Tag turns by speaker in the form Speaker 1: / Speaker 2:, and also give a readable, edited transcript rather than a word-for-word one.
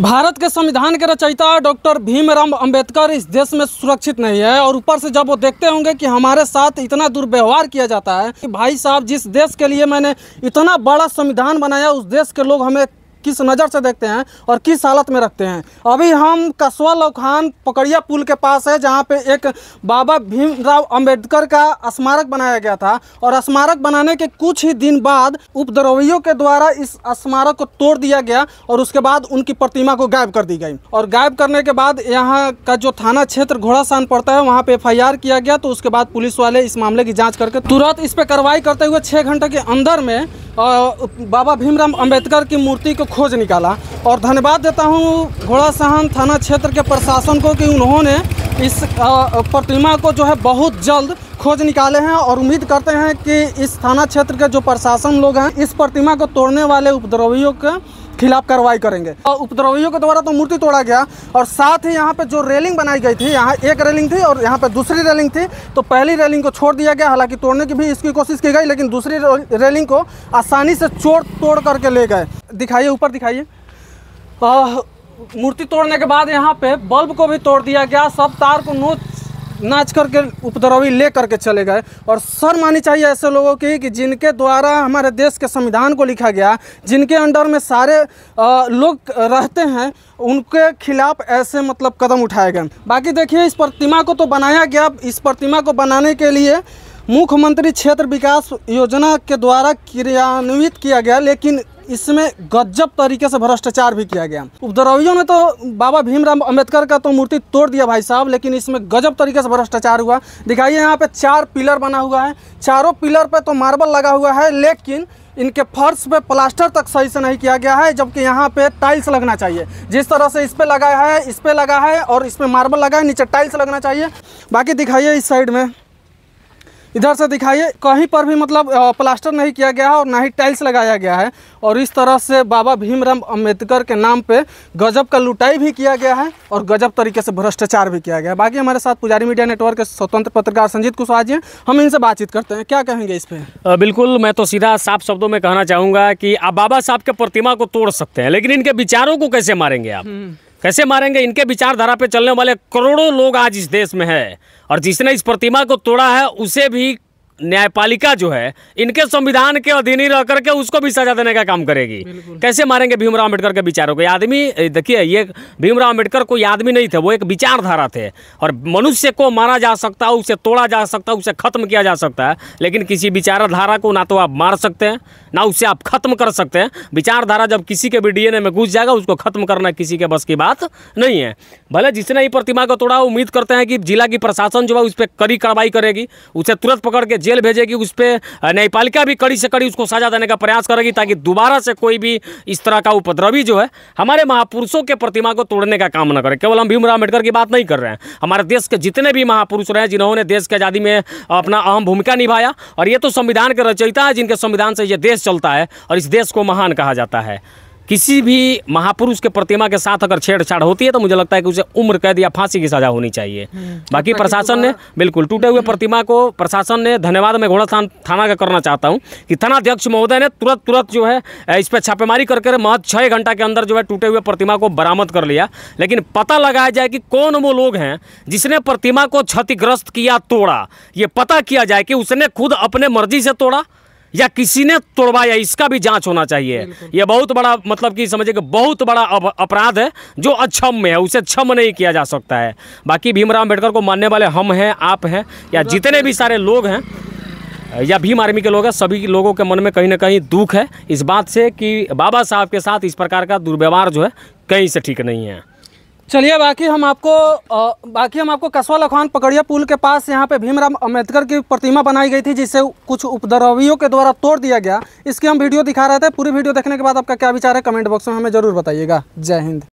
Speaker 1: भारत के संविधान के रचयिता डॉक्टर भीमराव अंबेडकर इस देश में सुरक्षित नहीं है और ऊपर से जब वो देखते होंगे कि हमारे साथ इतना दुर्व्यवहार किया जाता है कि भाई साहब जिस देश के लिए मैंने इतना बड़ा संविधान बनाया उस देश के लोग हमें किस नज़र से देखते हैं और किस हालत में रखते हैं। अभी हम कसवा लखान पकड़िया पुल के पास है जहां पे एक बाबा भीमराव अंबेडकर का स्मारक बनाया गया था और स्मारक बनाने के कुछ ही दिन बाद उपद्रवियों के द्वारा इस स्मारक को तोड़ दिया गया और उसके बाद उनकी प्रतिमा को गायब कर दी गई। और गायब करने के बाद यहाँ का जो थाना क्षेत्र घोड़ासान पड़ता है वहाँ पे FIR किया गया। तो उसके बाद पुलिस वाले इस मामले की जाँच करके तुरंत इस पर कार्रवाई करते हुए 6 घंटे के अंदर में बाबा भीमराव अंबेडकर की मूर्ति को खोज निकाला। और धन्यवाद देता हूँ घोड़ासान थाना क्षेत्र के प्रशासन को कि उन्होंने इस प्रतिमा को जो है बहुत जल्द खोज निकाले हैं और उम्मीद करते हैं कि इस थाना क्षेत्र के जो प्रशासन लोग हैं इस प्रतिमा को तोड़ने वाले उपद्रवियों के खिलाफ कार्रवाई करेंगे। और उपद्रवियों के द्वारा तो मूर्ति तोड़ा गया और साथ ही यहाँ पे जो रेलिंग बनाई गई थी, यहाँ एक रेलिंग थी और यहाँ पे दूसरी रेलिंग थी, तो पहली रेलिंग को छोड़ दिया गया। हालांकि तोड़ने की भी इसकी कोशिश की गई लेकिन दूसरी रेलिंग को आसानी से तोड़ करके ले गए। दिखाइए, ऊपर दिखाइए। मूर्ति तोड़ने के बाद यहाँ पे बल्ब को भी तोड़ दिया गया। सब तार को नाच करके उपद्रवी ले करके चले गए। और शर्म आनी चाहिए ऐसे लोगों की कि जिनके द्वारा हमारे देश के संविधान को लिखा गया, जिनके अंडर में सारे लोग रहते हैं, उनके खिलाफ ऐसे मतलब कदम उठाए गए। बाकी देखिए, इस प्रतिमा को तो बनाया गया। इस प्रतिमा को बनाने के लिए मुख्यमंत्री क्षेत्र विकास योजना के द्वारा क्रियान्वित किया गया, लेकिन इसमें गजब तरीके से भ्रष्टाचार भी किया गया। उपद्रवियों ने तो बाबा भीमराव अंबेडकर का तो मूर्ति तोड़ दिया भाई साहब, लेकिन इसमें गजब तरीके से भ्रष्टाचार हुआ। दिखाइए, यहाँ पे 4 पिलर बना हुआ है। चारों पिलर पे तो मार्बल लगा हुआ है लेकिन इनके फर्श पे प्लास्टर तक सही से नहीं किया गया है, जबकि यहाँ पे टाइल्स लगना चाहिए। जिस तरह से इस पे लगा है, इस पे लगा है और इसमें मार्बल लगा है, नीचे टाइल्स लगना चाहिए। बाकी दिखाइए इस साइड में, इधर से दिखाइए, कहीं पर भी मतलब प्लास्टर नहीं किया गया है और ना ही टाइल्स लगाया गया है। और इस तरह से बाबा भीमराव अंबेडकर के नाम पे गजब का लुटाई भी किया गया है और गजब तरीके से भ्रष्टाचार भी किया गया है। बाकी हमारे साथ पुजारी मीडिया नेटवर्क के स्वतंत्र पत्रकार संजीत कुशवाहा जी हैं, हम इनसे बातचीत करते हैं। क्या कहेंगे इस पे?
Speaker 2: बिल्कुल, मैं तो सीधा साफ शब्दों में कहना चाहूँगा कि आप बाबा साहब के प्रतिमा को तोड़ सकते हैं, लेकिन इनके विचारों को कैसे मारेंगे आप? कैसे मारेंगे? इनके विचारधारा पे चलने वाले करोड़ों लोग आज इस देश में है और जिसने इस प्रतिमा को तोड़ा है उसे भी न्यायपालिका जो है इनके संविधान के अधीन ही रह करके उसको भी सजा देने का काम करेगी। कैसे मारेंगे भीमराव अंबेडकर के विचारों को? आदमी, देखिए, ये भीमराव अंबेडकर कोई आदमी नहीं थे, वो एक विचारधारा थे। और मनुष्य को मारा जा सकता है, उसे तोड़ा जा सकता है, उसे खत्म किया जा सकता है, लेकिन किसी विचारधारा को ना तो आप मार सकते हैं ना उसे आप खत्म कर सकते हैं। विचारधारा जब किसी के भी DNA में घुस जाएगा उसको खत्म करना किसी के बस की बात नहीं है। भले जिसने ही प्रतिमा को तोड़ा, उम्मीद करते हैं कि जिला की प्रशासन जो है उस पर कड़ी कार्रवाई करेगी, उसे तुरंत पकड़ के जेल भेजेगी, उस पर न्यायपालिका भी कड़ी से कड़ी उसको सजा देने का प्रयास करेगी ताकि दोबारा से कोई भी इस तरह का उपद्रवी जो है हमारे महापुरुषों के प्रतिमा को तोड़ने का काम न करे। केवल हम भीमराव अंबेडकर की बात नहीं कर रहे हैं, हमारे देश के जितने भी महापुरुष रहे जिन्होंने देश की आज़ादी में अपना अहम भूमिका निभाया। और ये तो संविधान के रचयिता है जिनके संविधान से ये देश चलता है और इस देश को महान कहा जाता है। किसी भी महापुरुष के प्रतिमा के साथ अगर छेड़छाड़ होती है तो मुझे लगता है कि उसे उम्र कैद या फांसी की सजा होनी चाहिए। बाकी प्रशासन ने बिल्कुल टूटे हुए प्रतिमा को, प्रशासन ने, धन्यवाद मैं घोड़ासान थाना का करना चाहता हूं कि थानाध्यक्ष महोदय ने तुरंत जो है इस पर छापेमारी करके महज 6 घंटा के अंदर जो है टूटे हुए प्रतिमा को बरामद कर लिया। लेकिन पता लगाया जाए कि कौन वो लोग हैं जिसने प्रतिमा को क्षतिग्रस्त किया, तोड़ा। ये पता किया जाए कि उसने खुद अपने मर्जी से तोड़ा या किसी ने तोड़वाया, इसका भी जांच होना चाहिए। यह बहुत बड़ा, मतलब कि समझिए कि बहुत बड़ा अपराध है जो अक्षम्य है, उसे क्षम नहीं किया जा सकता है। बाकी भीमराव अंबेडकर को मानने वाले हम हैं, आप हैं, या जितने भी सारे लोग हैं या भीम आर्मी के लोग हैं, सभी लोगों के मन में कहीं ना कहीं दुख है इस बात से कि बाबा साहब के साथ इस प्रकार का दुर्व्यवहार जो है कहीं से ठीक नहीं है।
Speaker 1: चलिए, बाकी हम आपको कसवा लखान पकड़िया पुल के पास यहाँ पे भीमराव अंबेडकर की प्रतिमा बनाई गई थी जिसे कुछ उपद्रवियों के द्वारा तोड़ दिया गया, इसकी हम वीडियो दिखा रहे थे। पूरी वीडियो देखने के बाद आपका क्या विचार है कमेंट बॉक्स में हमें ज़रूर बताइएगा। जय हिंद।